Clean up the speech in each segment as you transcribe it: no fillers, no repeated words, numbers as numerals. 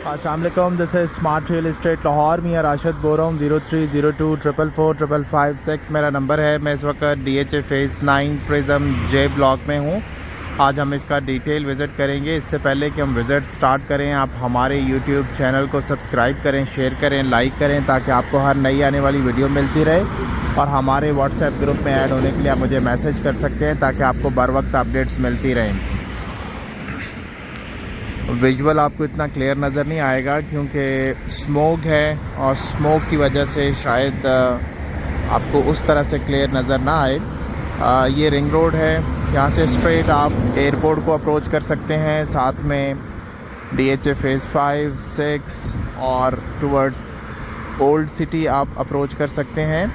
अस्सलामुअलैकुम, this is smart real estate Lahore. मैं राशिद बोल रहा हूँ। 0302444556 मेरा नंबर है। मैं इस वक्त DHA फेज़ 9 प्रिज्म जे ब्लॉक में हूँ। आज हम इसका डिटेल विज़िट करेंगे। इससे पहले कि हम विज़िट स्टार्ट करें, आप हमारे YouTube चैनल को सब्सक्राइब करें, शेयर करें, लाइक करें, ताकि आपको हर नई आने वाली वीडियो मिलती रहे। और हमारे WhatsApp ग्रुप में ऐड होने के लिए आप मुझे मैसेज कर सकते हैं, ताकि आपको बर वक्त अपडेट्स मिलती रहें। विजुअल आपको इतना क्लियर नज़र नहीं आएगा क्योंकि स्मोक है, और स्मोक की वजह से शायद आपको उस तरह से क्लियर नज़र ना आए। ये रिंग रोड है, यहाँ से स्ट्रेट आप एयरपोर्ट को अप्रोच कर सकते हैं। साथ में DHA फेज़ 5, 6 और टूवर्ड्स ओल्ड सिटी आप अप्रोच कर सकते हैं।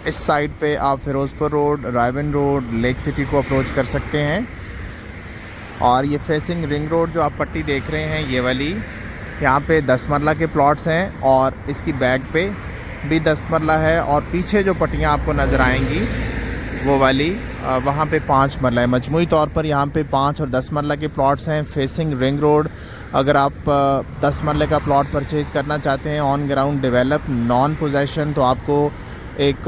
इस साइड पे आप Firozpur road, रायवन road, lake city को अप्रोच कर सकते हैं। और ये फेसिंग रिंग रोड जो आप पट्टी देख रहे हैं, ये वाली, यहाँ पे 10 मरला के प्लॉट्स हैं, और इसकी बैक पे भी 10 मरला है। और पीछे जो पट्टियाँ आपको नज़र आएंगी वो वाली, वहाँ पे 5 मरला है। मजमूई तौर पर यहाँ पे 5 और 10 मरला के प्लॉट्स हैं फेसिंग रिंग रोड। अगर आप 10 मरले का प्लॉट परचेज़ करना चाहते हैं on ground develop non possession, तो आपको 1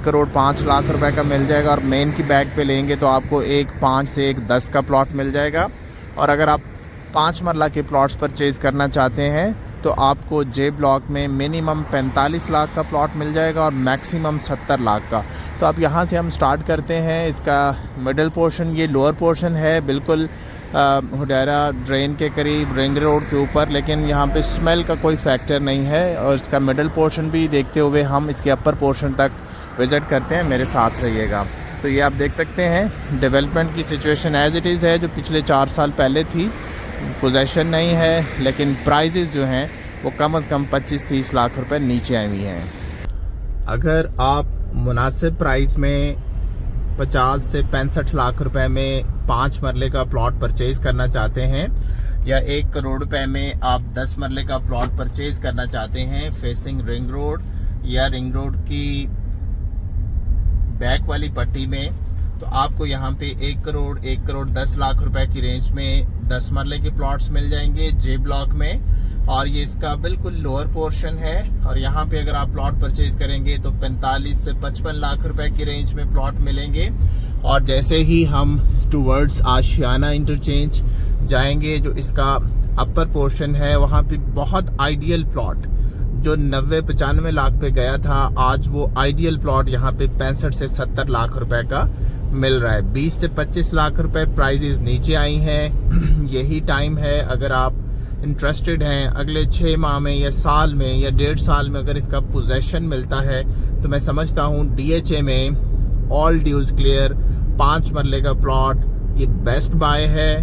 करोड़ 5 लाख रुपए का मिल जाएगा। और मेन की बैग पे लेंगे तो आपको 1.5 से 1.10 का प्लॉट मिल जाएगा। और अगर आप 5 मरला के प्लॉट्स परचेज़ करना चाहते हैं तो आपको जे ब्लॉक में मिनिमम 45 लाख का प्लॉट मिल जाएगा और मैक्सिमम 70 लाख का। तो आप यहाँ से हम स्टार्ट करते हैं। इसका मिडल पोर्शन, ये लोअर पोर्शन है, बिल्कुल हुडैरा ड्रेन के करीब रिंग रोड के ऊपर, लेकिन यहाँ पे स्मेल का कोई फैक्टर नहीं है। और इसका मिडल पोर्शन भी देखते हुए हम इसके अपर पोर्शन तक विज़िट करते हैं। मेरे साथ रहिएगा। तो ये आप देख सकते हैं डेवलपमेंट की सिचुएशन एज़ इट इज़ है, जो पिछले 4 साल पहले थी। पोजेशन नहीं है, लेकिन प्राइजेज़ जो हैं वो कम से कम 25-30 लाख रुपए नीचे आई हुई हैं। अगर आप मुनासिब प्राइस में 50 से 65 लाख रुपए में 5 मरले का प्लॉट परचेज़ करना चाहते हैं, या 1 करोड़ रुपए में आप 10 मरले का प्लॉट परचेज़ करना चाहते हैं फेसिंग रिंग रोड या रिंग रोड की बैक वाली पट्टी में, तो आपको यहाँ पे 1 करोड़ 10 लाख रुपए की रेंज में 10 मरले के प्लॉट्स मिल जाएंगे जे ब्लॉक में। और ये इसका बिल्कुल लोअर पोर्शन है। और यहाँ पे अगर आप प्लॉट परचेज करेंगे तो 45 से 55 लाख रुपए की रेंज में प्लॉट मिलेंगे। और जैसे ही हम टूवर्ड्स आशियाना इंटरचेंज जाएंगे, जो इसका अपर पोर्शन है, वहाँ पे बहुत आइडियल प्लॉट जो 90-95 लाख पे गया था, आज वो आइडियल प्लॉट यहाँ पे 65 से 70 लाख रुपए का मिल रहा है। 20 से 25 लाख रुपए प्राइजेस नीचे आई हैं। यही टाइम है, अगर आप इंटरेस्टेड हैं अगले 6 माह में या साल में या 1.5 साल में अगर इसका पोजेशन मिलता है, तो मैं समझता हूँ DHA में ऑल ड्यूज क्लियर 5 मरले का प्लॉट ये बेस्ट बाय है।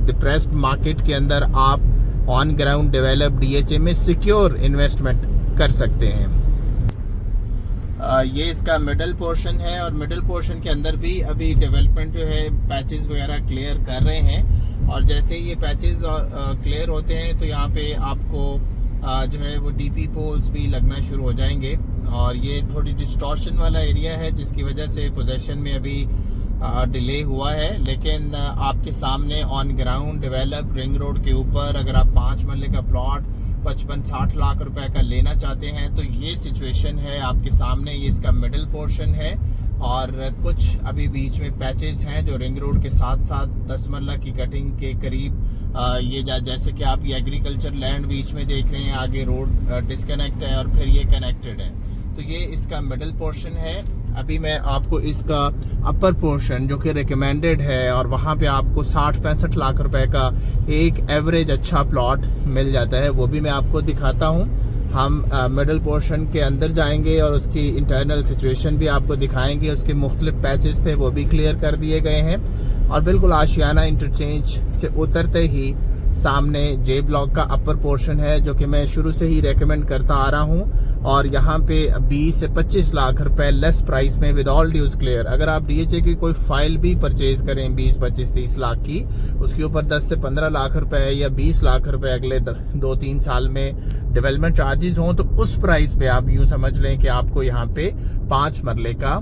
डिप्रेस्ड मार्केट के अंदर आप ऑन ग्राउंड डेवलप DHA में सिक्योर इन्वेस्टमेंट कर सकते हैं। ये इसका मिडल पोर्शन है, और मिडल पोर्शन के अंदर भी अभी डेवलपमेंट जो है पैचेस वगैरह क्लियर कर रहे हैं। और जैसे ये पैचेस क्लियर होते हैं तो यहाँ पे आपको जो है वो DP पोल्स भी लगना शुरू हो जाएंगे। और ये थोड़ी डिस्टॉर्शन वाला एरिया है, जिसकी वजह से पोजेशन में अभी डिले हुआ है। लेकिन आपके सामने on ground develop ring road के ऊपर अगर आप 5 मरले का प्लॉट 55-60 लाख रुपए का लेना चाहते हैं, तो ये सिचुएशन है आपके सामने। ये इसका मिडिल पोर्शन है, और कुछ अभी बीच में पैचेस हैं जो रिंग रोड के साथ साथ 10 मरला की कटिंग के करीब ये जैसे कि आप ये एग्रीकल्चर लैंड बीच में देख रहे हैं, आगे रोड डिस्कनेक्ट है और फिर ये कनेक्टेड है। तो ये इसका मिडिल पोर्शन है। अभी मैं आपको इसका अपर पोर्शन जो कि रिकमेंडेड है, और वहाँ पे आपको 60-65 लाख रुपए का एक एवरेज अच्छा प्लॉट मिल जाता है, वो भी मैं आपको दिखाता हूँ। हम मिडिल पोर्शन के अंदर जाएंगे और उसकी इंटरनल सिचुएशन भी आपको दिखाएंगे। उसके मुख्तलिफ पैचेस थे वो भी क्लियर कर दिए गए हैं। और बिल्कुल आशियाना इंटरचेंज से उतरते ही सामने जे ब्लॉक का अपर पोर्शन है, जो कि मैं शुरू से ही रेकमेंड करता आ रहा हूं। और यहाँ पे 20 से 25 लाख रुपए लेस प्राइस में विद ऑल ड्यूज क्लियर, अगर आप DHA की कोई फाइल भी परचेज करें 20, 25, 30 लाख की, उसके ऊपर 10 से 15 लाख रुपए या 20 लाख रुपए अगले 2-3 साल में डेवलपमेंट चार्जेस हों, तो उस प्राइस पे आप यूं समझ लें कि आपको यहाँ पे 5 मरले का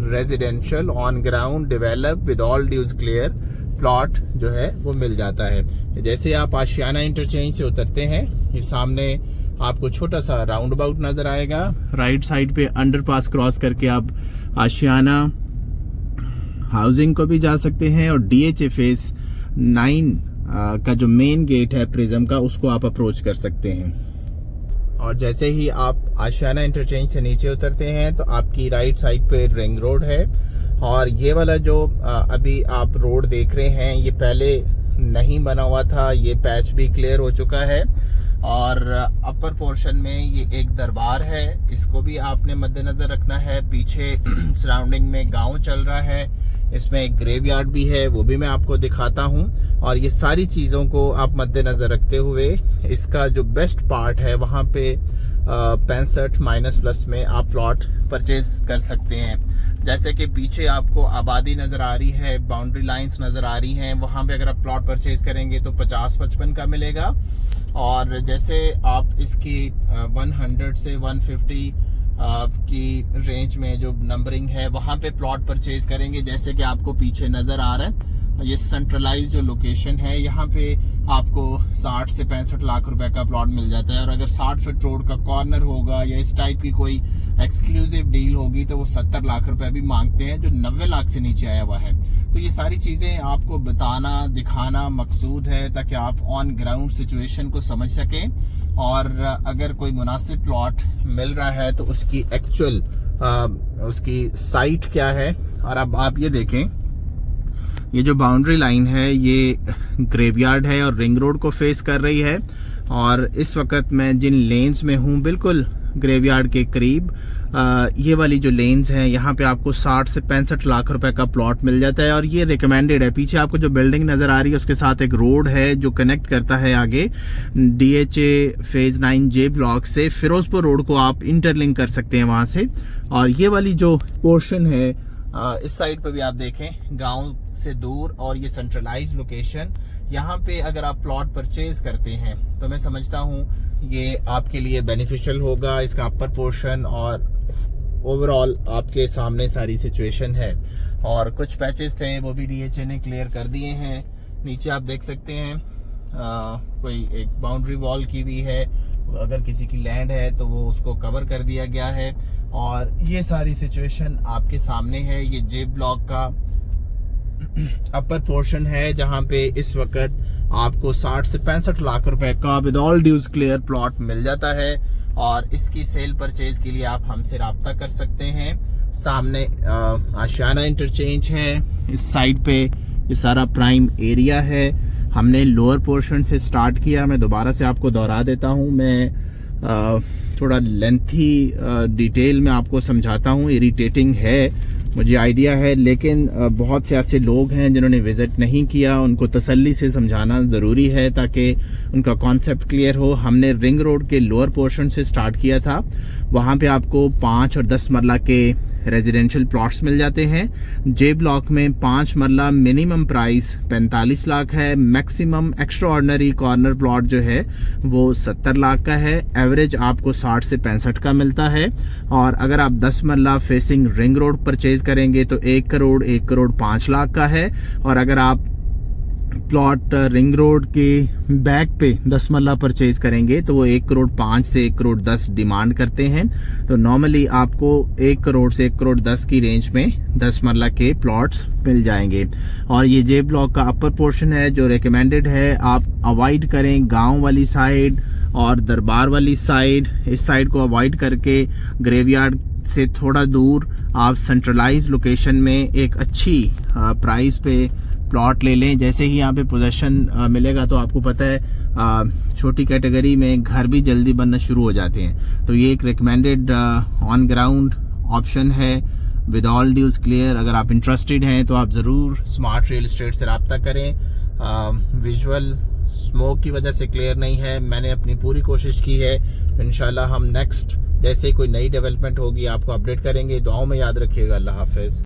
residential on ground develop with all dues clear plot जो है वो मिल जाता है। जैसे आप आशियाना इंटरचेंज से उतरते हैं, ये सामने आपको छोटा सा राउंड अबाउट नजर आएगा। राइट साइड पे अंडरपास क्रॉस करके आप आशियाना हाउसिंग को भी जा सकते हैं और DHA फेज 9 का जो मेन गेट है प्रिज्म का, उसको आप अप्रोच कर सकते हैं। और जैसे ही आप आशियाना इंटरचेंज से नीचे उतरते हैं तो आपकी राइट साइड पे रिंग रोड है। और ये वाला जो अभी आप रोड देख रहे हैं, ये पहले नहीं बना हुआ था, ये पैच भी क्लियर हो चुका है। और अपर पोर्शन में ये एक दरबार है, इसको भी आपने मद्देनजर रखना है। पीछे सराउंडिंग में गांव चल रहा है, इसमें एक ग्रेवयार्ड भी है, वो भी मैं आपको दिखाता हूं। और ये सारी चीजों को आप मद्देनजर रखते हुए इसका जो बेस्ट पार्ट है वहां पे 65 में आप प्लॉट परचेज कर सकते हैं। जैसे कि पीछे आपको आबादी नजर आ रही है, बाउंड्री लाइंस नजर आ रही हैं, वहां पे अगर आप प्लॉट परचेज करेंगे तो 50-55 का मिलेगा। और जैसे आप इसकी 100 से 150 की रेंज में जो नंबरिंग है वहां पे प्लॉट परचेज करेंगे, जैसे कि आपको पीछे नजर आ रहा है, ये सेंट्रलाइज जो लोकेशन है, यहाँ पे आपको 60 से 65 लाख रुपए का प्लॉट मिल जाता है। और अगर 60 फीट रोड का कॉर्नर होगा या इस टाइप की कोई एक्सक्लूसिव डील होगी तो वो 70 लाख रुपए भी मांगते हैं, जो 90 लाख से नीचे आया हुआ है। तो ये सारी चीजें आपको बताना दिखाना मकसूद है ताकि आप ऑन ग्राउंड सिचुएशन को समझ सकें। और अगर कोई मुनासिब प्लॉट मिल रहा है तो उसकी एक्चुअल उसकी साइट क्या है। और अब आप ये देखें, ये जो बाउंड्री लाइन है ये ग्रेवयार्ड है और रिंग रोड को फेस कर रही है। और इस वक्त मैं जिन लेन्स में हूँ बिल्कुल ग्रेवयार्ड के करीब, ये वाली जो लेन्स हैं यहाँ पे आपको 60 से 65 लाख रुपए का प्लॉट मिल जाता है। और ये रिकमेंडेड है। पीछे आपको जो बिल्डिंग नजर आ रही है उसके साथ एक रोड है जो कनेक्ट करता है आगे DHA फेज 9J ब्लॉक से फिरोजपुर रोड को आप इंटरलिंक कर सकते हैं वहां से। और ये वाली जो पोर्शन है इस साइड पे भी आप देखें, गांव से दूर और ये सेंट्रलाइज लोकेशन, यहाँ पे अगर आप प्लॉट परचेज करते हैं तो मैं समझता हूँ ये आपके लिए बेनिफिशियल होगा। इसका अपर पोर्शन और ओवरऑल आपके सामने सारी सिचुएशन है। और कुछ पैचेस थे वो भी DHA ने क्लियर कर दिए हैं। नीचे आप देख सकते हैं कोई एक बाउंड्री वॉल की भी है, अगर किसी की लैंड है तो वो उसको कवर कर दिया गया है। और ये सारी सिचुएशन आपके सामने है। ये J ब्लॉक का अपर पोर्शन है जहां पे इस वक्त आपको 60 से 65 लाख रुपए का with all dues clear plot मिल जाता है। और इसकी सेल परचेज के लिए आप हमसे राब्ता कर सकते हैं। सामने आशियाना इंटरचेंज है, इस साइड पे ये सारा प्राइम एरिया है। हमने लोअर पोर्शन से स्टार्ट किया, मैं दोबारा से आपको दोहरा देता हूँ। मैं थोड़ा लेंथी डिटेल में आपको समझाता हूँ, इरिटेटिंग है मुझे आइडिया है, लेकिन बहुत से ऐसे लोग हैं जिन्होंने विजिट नहीं किया, उनको तसल्ली से समझाना ज़रूरी है ताकि उनका कॉन्सेप्ट क्लियर हो। हमने रिंग रोड के लोअर पोर्शन से स्टार्ट किया था, वहाँ पे आपको 5 और 10 मरला के रेजिडेंशियल प्लॉट्स मिल जाते हैं। J ब्लॉक में 5 मरला मिनिमम प्राइस 45 लाख है, maximum extra ordinary corner plot जो है वो 70 लाख का है। एवरेज आपको 60 से 65 का मिलता है। और अगर आप 10 मरला फेसिंग रिंग रोड परचेज करेंगे तो 1 करोड़ 5 लाख का है। और अगर आप प्लॉट रिंग रोड के बैक पे 10 मरला परचेज करेंगे तो वो 1 करोड़ 5 से 1 करोड़ 10 डिमांड करते हैं। तो नॉर्मली आपको 1 करोड़ से 1 करोड़ 10 की रेंज में 10 मरला के प्लॉट्स मिल जाएंगे। और ये J ब्लॉक का अपर पोर्शन है जो रिकमेंडेड है। आप अवॉइड करें गांव वाली साइड और दरबार वाली साइड, इस साइड को अवॉइड करके ग्रेवयार्ड से थोड़ा दूर आप सेंट्रलाइज लोकेशन में एक अच्छी प्राइस पे प्लॉट ले लें। जैसे ही यहाँ पे पोजेशन मिलेगा तो आपको पता है छोटी कैटेगरी में घर भी जल्दी बनना शुरू हो जाते हैं। तो ये एक रिकमेंडेड ऑन ग्राउंड ऑप्शन है विद ऑल ड्यूज क्लियर। अगर आप इंटरेस्टेड हैं तो आप ज़रूर स्मार्ट रियल एस्टेट से रब्ता करें। विजुअल स्मोक की वजह से क्लियर नहीं है, मैंने अपनी पूरी कोशिश की है। इंशाल्लाह हम नेक्स्ट जैसे कोई नई डेवलपमेंट होगी आपको अपडेट करेंगे। दुआओं में याद रखिएगा। अल्लाह हाफिज़।